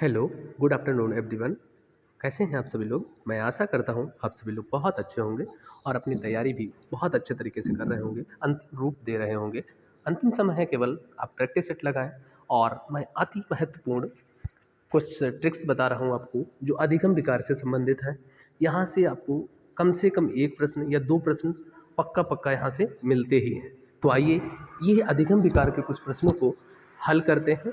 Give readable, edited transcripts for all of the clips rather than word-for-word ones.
Hello, good afternoon everyone. कैसे हैं आप सभी लोग? मैं आशा करता हूँ आप सभी लोग बहुत अच्छे होंगे और अपनी तैयारी भी बहुत अच्छे तरीके से कर रहे होंगे, अंतिम रूप दे रहे होंगे। अंतिम समय है, केवल आप प्रैक्टिस सेट लगाएँ और मैं अति महत्वपूर्ण कुछ ट्रिक्स बता रहा हूँ आपको, जो अधिगम विकार से संबंधित है। यहाँ से कम 1 प्रश्न या 2 प्रश्न पक्का-पक्का यहाँ से मिलते ही हैं। तो आइए, ये अधिगम विकार के कुछ प्रश्नों को हल करते हैं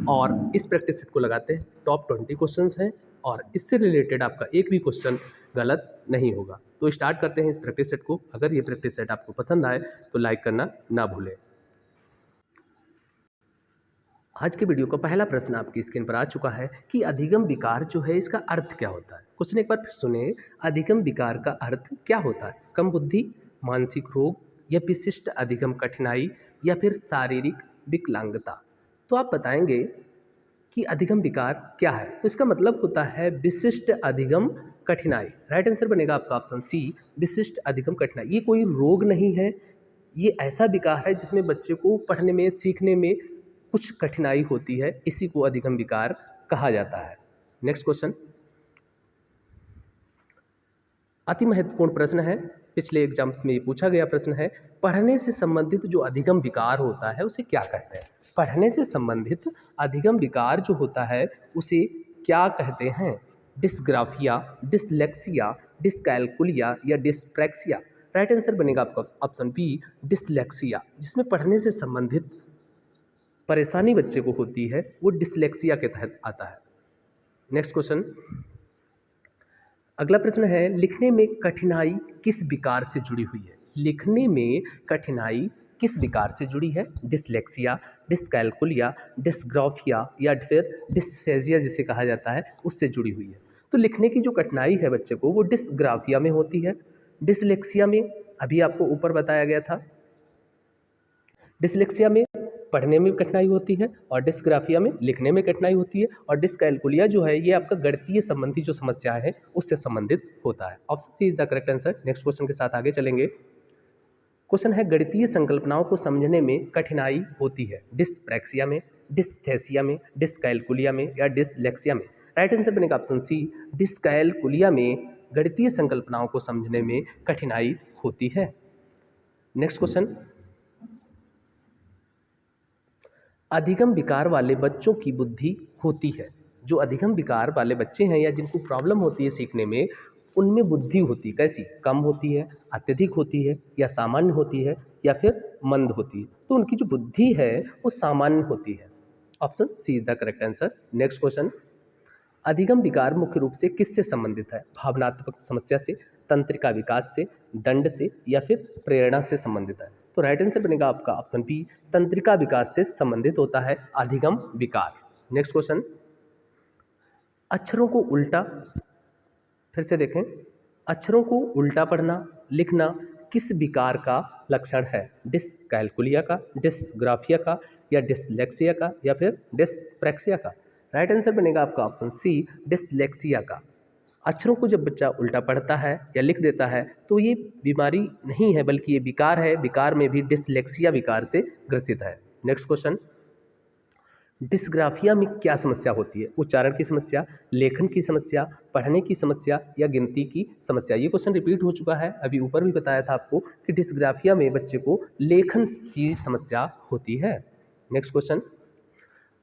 और इस प्रैक्टिस सेट को लगाते हैं। टॉप 20 क्वेश्चंस हैं और इससे रिलेटेड आपका एक भी क्वेश्चन गलत नहीं होगा। तो स्टार्ट करते हैं इस प्रैक्टिस सेट को। अगर ये प्रैक्टिस सेट आपको पसंद आए तो लाइक करना ना भूलें। आज के वीडियो का पहला प्रश्न आपकी स्क्रीन पर आ चुका है कि अधिगम विकार जो है, इसका अर्थ क्या होता है। क्वेश्चन एक बार फिर सुने। अधिगम विकार का अर्थ क्या होता है? कम बुद्धि, मानसिक रोग या विशिष्ट अधिगम कठिनाई या फिर शारीरिक विकलांगता। तो आप बताएंगे कि अधिगम विकार क्या है। तो इसका मतलब होता है विशिष्ट अधिगम कठिनाई। राइट आंसर बनेगा आपका ऑप्शन सी, विशिष्ट अधिगम कठिनाई। ये कोई रोग नहीं है, ये ऐसा विकार है जिसमें बच्चे को पढ़ने में, सीखने में कुछ कठिनाई होती है, इसी को अधिगम विकार कहा जाता है। नेक्स्ट क्वेश्चन अति महत्वपूर्ण प्रश्न है, पिछले एग्जाम्स में ये पूछा गया प्रश्न है। पढ़ने से संबंधित जो अधिगम विकार होता है उसे क्या कहते हैं? पढ़ने से संबंधित अधिगम विकार जो होता है उसे क्या कहते हैं? डिस्ग्राफिया, डिसलेक्सिया, डिसकैलकुलिया या डिस्प्रैक्सिया। राइट आंसर बनेगा आपका ऑप्शन बी, डिसलेक्सिया। जिसमें पढ़ने से संबंधित परेशानी बच्चे को होती है वो डिसलेक्सिया के तहत आता है। नेक्स्ट क्वेश्चन, अगला प्रश्न है, लिखने में कठिनाई किस विकार से जुड़ी हुई है? लिखने में कठिनाई किस विकार से जुड़ी है? डिसलेक्सिया, डिसकैलकुलिया, डिस्ग्राफिया या फिर डिस्फेजिया जिसे कहा जाता है, उससे जुड़ी हुई है। तो लिखने की जो कठिनाई है बच्चे को वो डिसग्राफिया में होती है। डिसलेक्सिया में अभी आपको ऊपर बताया गया था, डिसलेक्सिया में पढ़ने में कठिनाई होती है और डिस्ग्राफिया में लिखने में कठिनाई होती है। और डिसकैलकुलिया जो है ये आपका गणितीय संबंधी जो समस्या है उससे संबंधित होता है। Option C is the correct answer. Next question के साथ आगे चलेंगे। क्वेश्चन है, गणितीय संकल्पनाओं को समझने में कठिनाई होती है डिस्प्रैक्सिया में, डिस्फेसिया में, डिसकैलकुलिया में या डिसलेक्सिया में। राइट आंसर बनेगा ऑप्शन सी, डिसकैलकुलिया में गणितीय संकल्पनाओं को समझने में कठिनाई होती है। नेक्स्ट क्वेश्चन, अधिगम विकार वाले बच्चों की बुद्धि होती है। जो अधिगम विकार वाले बच्चे हैं या जिनको प्रॉब्लम होती है सीखने में, उनमें बुद्धि होती है कैसी? कम होती है, अत्यधिक होती है या सामान्य होती है या फिर मंद होती है। तो उनकी जो बुद्धि है वो सामान्य होती है। Option C is the correct answer. Next question, अधिगम विकार मुख्य रूप से किससे संबंधित है? भावनात्मक समस्या से, तंत्रिका विकास से, दंड से या फिर प्रेरणा से संबंधित है। तो राइट आंसर बनेगा आपका ऑप्शन बी, तंत्रिका विकास से संबंधित होता है अधिगम विकार। नेक्स्ट क्वेश्चन, अक्षरों को उल्टा, फिर से देखें, अक्षरों को उल्टा पढ़ना, लिखना किस विकार का लक्षण है? डिसकैलकुलिया का, डिसग्राफिया का या डिसलेक्सिया का या फिर डिसप्रैक्सिया का। राइट आंसर बनेगा आपका ऑप्शन सी, डिसलेक्सिया का। अक्षरों को जब बच्चा उल्टा पढ़ता है या लिख देता है तो ये बीमारी नहीं है बल्कि ये विकार है। विकार में भी डिसलेक्सिया विकार से ग्रसित है। नेक्स्ट क्वेश्चन, डिस्ग्राफिया में क्या समस्या होती है? उच्चारण की समस्या, लेखन की समस्या, पढ़ने की समस्या या गिनती की समस्या। ये क्वेश्चन रिपीट हो चुका है, अभी ऊपर भी बताया था आपको कि डिस्ग्राफिया में बच्चे को लेखन की समस्या होती है। नेक्स्ट क्वेश्चन,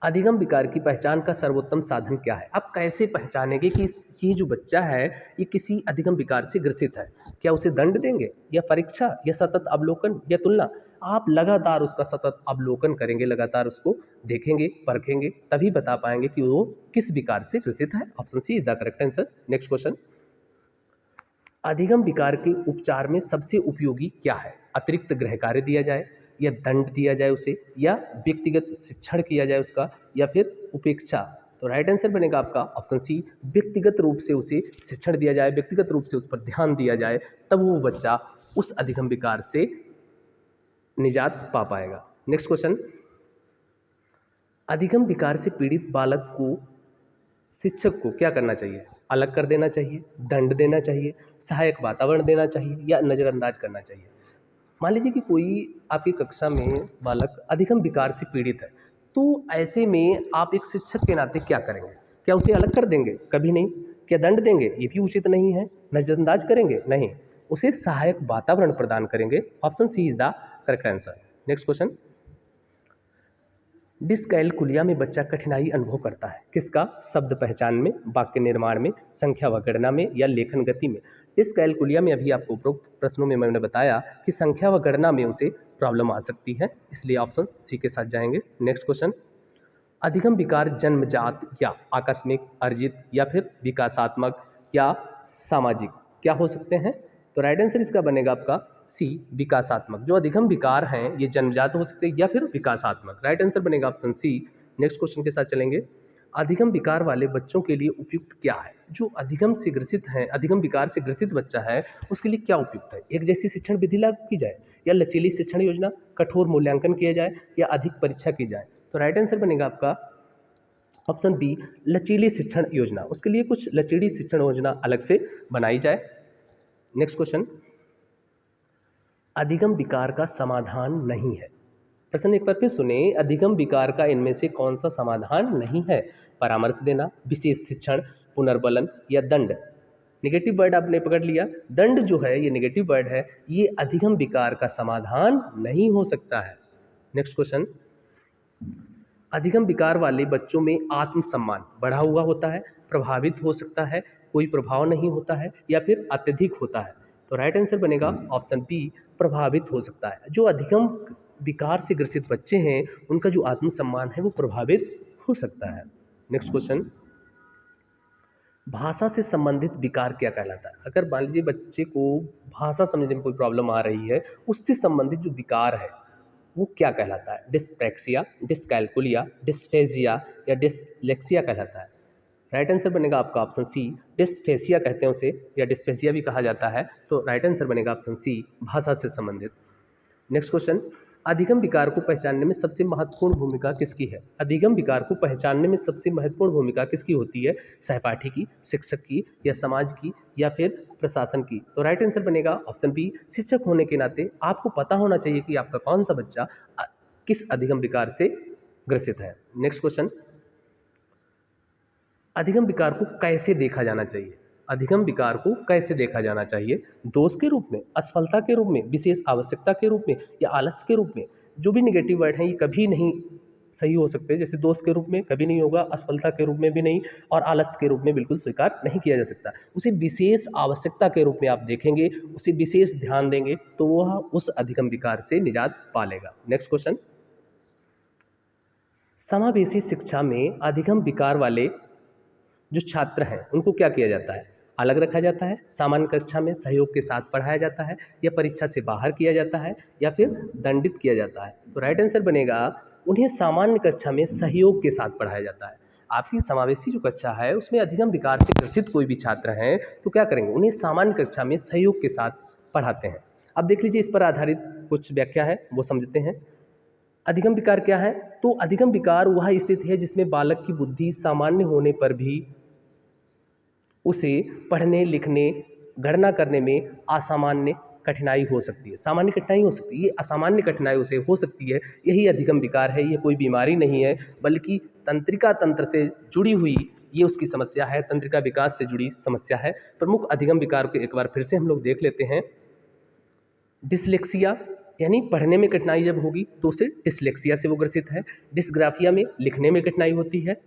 अधिगम विकार की पहचान का सर्वोत्तम साधन क्या है? आप कैसे पहचानेंगे कि ये जो बच्चा है ये किसी अधिगम विकार से ग्रसित है? क्या उसे दंड देंगे या परीक्षा या सतत अवलोकन या तुलना? आप लगातार उसका सतत अवलोकन करेंगे, लगातार उसको देखेंगे, परखेंगे, तभी बता पाएंगे कि वो किस विकार से ग्रसित है। Option C is the correct answer. Next question, अधिगम विकार के उपचार में सबसे उपयोगी क्या है? अतिरिक्त गृह कार्य दिया जाए या दंड दिया जाए उसे या व्यक्तिगत शिक्षण किया जाए उसका या फिर उपेक्षा। तो राइट आंसर बनेगा आपका ऑप्शन सी, व्यक्तिगत रूप से उसे शिक्षण दिया जाए, व्यक्तिगत रूप से उस पर ध्यान दिया जाए, तब वो बच्चा उस अधिगम विकार से निजात पा पाएगा। नेक्स्ट क्वेश्चन, अधिगम विकार से पीड़ित बालक को शिक्षक को क्या करना चाहिए? अलग कर देना चाहिए, दंड देना चाहिए, सहायक वातावरण देना चाहिए या नज़रअंदाज करना चाहिए। मान लीजिए कि कोई आपकी कक्षा में बालक अधिगम विकार से पीड़ित है, तो ऐसे में आप एक शिक्षक के नाते क्या करेंगे? क्या उसे अलग कर देंगे? कभी नहीं। क्या दंड देंगे? ये भी उचित नहीं है। नजरअंदाज करेंगे? नहीं। उसे सहायक वातावरण प्रदान करेंगे। Option C is the correct answer. Next question, dyscalculia में बच्चा कठिनाई अनुभव करता है किसका? शब्द पहचान में, वाक्य निर्माण में, संख्या व गणना में या लेखन गति में। डिसकैलकुलिया में अभी आपको उपरोक्त प्रश्नों में मैंने बताया कि संख्या व गणना में उसे प्रॉब्लम आ सकती है, इसलिए ऑप्शन सी के साथ जाएंगे। नेक्स्ट क्वेश्चन, अधिगम विकार जन्मजात या आकस्मिक, अर्जित या फिर विकासात्मक या सामाजिक क्या हो सकते हैं? तो राइट आंसर इसका बनेगा आपका सी, विकासात्मक। जो अधिगम विकार हैं ये जन्मजात हो सकते हैं या फिर विकासात्मक। राइट आंसर बनेगा ऑप्शन सी। नेक्स्ट क्वेश्चन के साथ चलेंगे, अधिगम विकार वाले बच्चों के लिए उपयुक्त क्या है? जो अधिगम से ग्रसित है, अधिगम विकार से ग्रसित बच्चा है उसके लिए क्या उपयुक्त है? एक जैसी शिक्षण विधि लागू की जाए या लचीली शिक्षण योजना, कठोर मूल्यांकन किया जाए या अधिक परीक्षा की जाए? तो राइट आंसर बनेगा आपका ऑप्शन बी, लचीली शिक्षण योजना। उसके लिए कुछ लचीली शिक्षण योजना अलग से बनाई जाए। नेक्स्ट क्वेश्चन, अधिगम विकार का समाधान नहीं है। प्रश्न एक बार फिर सुने, अधिगम विकार का इनमें से कौन सा समाधान नहीं है? परामर्श देना, विशेष शिक्षण, पुनर्बलन या दंड। नेगेटिव वर्ड आपने पकड़ लिया। दंड जो है ये नेगेटिव वर्ड है, ये अधिगम विकार का समाधान नहीं हो सकता है। नेक्स्ट क्वेश्चन, अधिगम विकार वाले बच्चों में आत्मसम्मान बढ़ा हुआ होता है, प्रभावित हो सकता है, कोई प्रभाव नहीं होता है या फिर अत्यधिक होता है? तो राइट आंसर बनेगा ऑप्शन बी, प्रभावित हो सकता है। जो अधिगम विकार से ग्रसित बच्चे हैं उनका जो आत्मसम्मान है वो प्रभावित हो सकता है। नेक्स्ट क्वेश्चन, भाषा से संबंधित विकार क्या कहलाता है? अगर मान लीजिए बच्चे को भाषा समझने में कोई प्रॉब्लम आ रही है, उससे संबंधित जो विकार है वो क्या कहलाता है? डिस्प्रैक्सिया, डिसकैलकुलिया, डिस्फेजिया या डिसलेक्सिया कहलाता है? राइट आंसर बनेगा आपका ऑप्शन सी, डिस्फेसिया कहते हैं उसे या डिस्पेसिया भी कहा जाता है। तो राइट आंसर बनेगा ऑप्शन सी, भाषा से संबंधित। नेक्स्ट क्वेश्चन, अधिगम विकार को पहचानने में सबसे महत्वपूर्ण भूमिका किसकी है? अधिगम विकार को पहचानने में सबसे महत्वपूर्ण भूमिका किसकी होती है? सहपाठी की, शिक्षक की या समाज की या फिर प्रशासन की? तो राइट आंसर बनेगा ऑप्शन बी, शिक्षक होने के नाते आपको पता होना चाहिए कि आपका कौन सा बच्चा किस अधिगम विकार से ग्रसित है। नेक्स्ट क्वेश्चन, अधिगम विकार को कैसे देखा जाना चाहिए? अधिगम विकार को कैसे देखा जाना चाहिए? दोष के रूप में, असफलता के रूप में, विशेष आवश्यकता के रूप में या आलस्य के रूप में? जो भी नेगेटिव वर्ड हैं ये कभी नहीं सही हो सकते। जैसे दोष के रूप में कभी नहीं होगा, असफलता के रूप में भी नहीं और आलस्य के रूप में बिल्कुल स्वीकार नहीं किया जा सकता। उसे विशेष आवश्यकता के रूप में आप देखेंगे, उसे विशेष ध्यान देंगे तो वह उस अधिगम विकार से निजात पा लेगा। नेक्स्ट क्वेश्चन, समावेशी शिक्षा में अधिगम विकार वाले जो छात्र हैं उनको क्या किया जाता है? अलग रखा जाता है, सामान्य कक्षा में सहयोग के साथ पढ़ाया जाता है या परीक्षा से बाहर किया जाता है या फिर दंडित किया जाता है? तो राइट आंसर बनेगा उन्हें सामान्य कक्षा में सहयोग के साथ पढ़ाया जाता है। आपकी समावेशी जो कक्षा है उसमें अधिगम विकार से ग्रसित कोई भी छात्र हैं तो क्या करेंगे? उन्हें सामान्य कक्षा में सहयोग के साथ पढ़ाते हैं। अब देख लीजिए इस पर आधारित कुछ व्याख्या है वो समझते हैं। अधिगम विकार क्या है? तो अधिगम विकार वह स्थिति है जिसमें बालक की बुद्धि सामान्य होने पर भी उसे पढ़ने, लिखने, गणना करने में असामान्य कठिनाई हो सकती है। सामान्य कठिनाई हो सकती है, ये असामान्य कठिनाई उसे हो सकती है। यही अधिगम विकार है। ये कोई बीमारी नहीं है बल्कि तंत्रिका तंत्र से जुड़ी हुई ये उसकी समस्या है, तंत्रिका विकास से जुड़ी समस्या है। प्रमुख अधिगम विकार को एक बार फिर से हम लोग देख लेते हैं। डिसलेक्सिया यानी पढ़ने में कठिनाई जब होगी तो उसे डिसलेक्सिया से वो ग्रसित है। डिसग्राफिया में लिखने में कठिनाई होती है।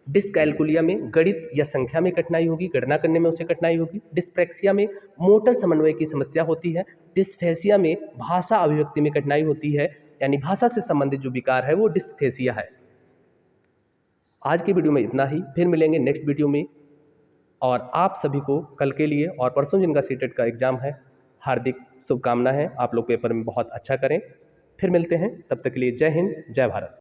डिसकैलकुलिया में गणित या संख्या में कठिनाई होगी, गणना करने में उसे कठिनाई होगी। डिस्प्रैक्सिया में मोटर समन्वय की समस्या होती है। डिस्फेसिया में भाषा अभिव्यक्ति में कठिनाई होती है, यानी भाषा से संबंधित जो विकार है वो डिस्फेसिया है। आज की वीडियो में इतना ही, फिर मिलेंगे नेक्स्ट वीडियो में। और आप सभी को कल के लिए और परसों जिनका सीटेट का एग्जाम है हार्दिक शुभकामनाएं। आप लोग पेपर में बहुत अच्छा करें। फिर मिलते हैं, तब तक के लिए जय हिंद, जय भारत।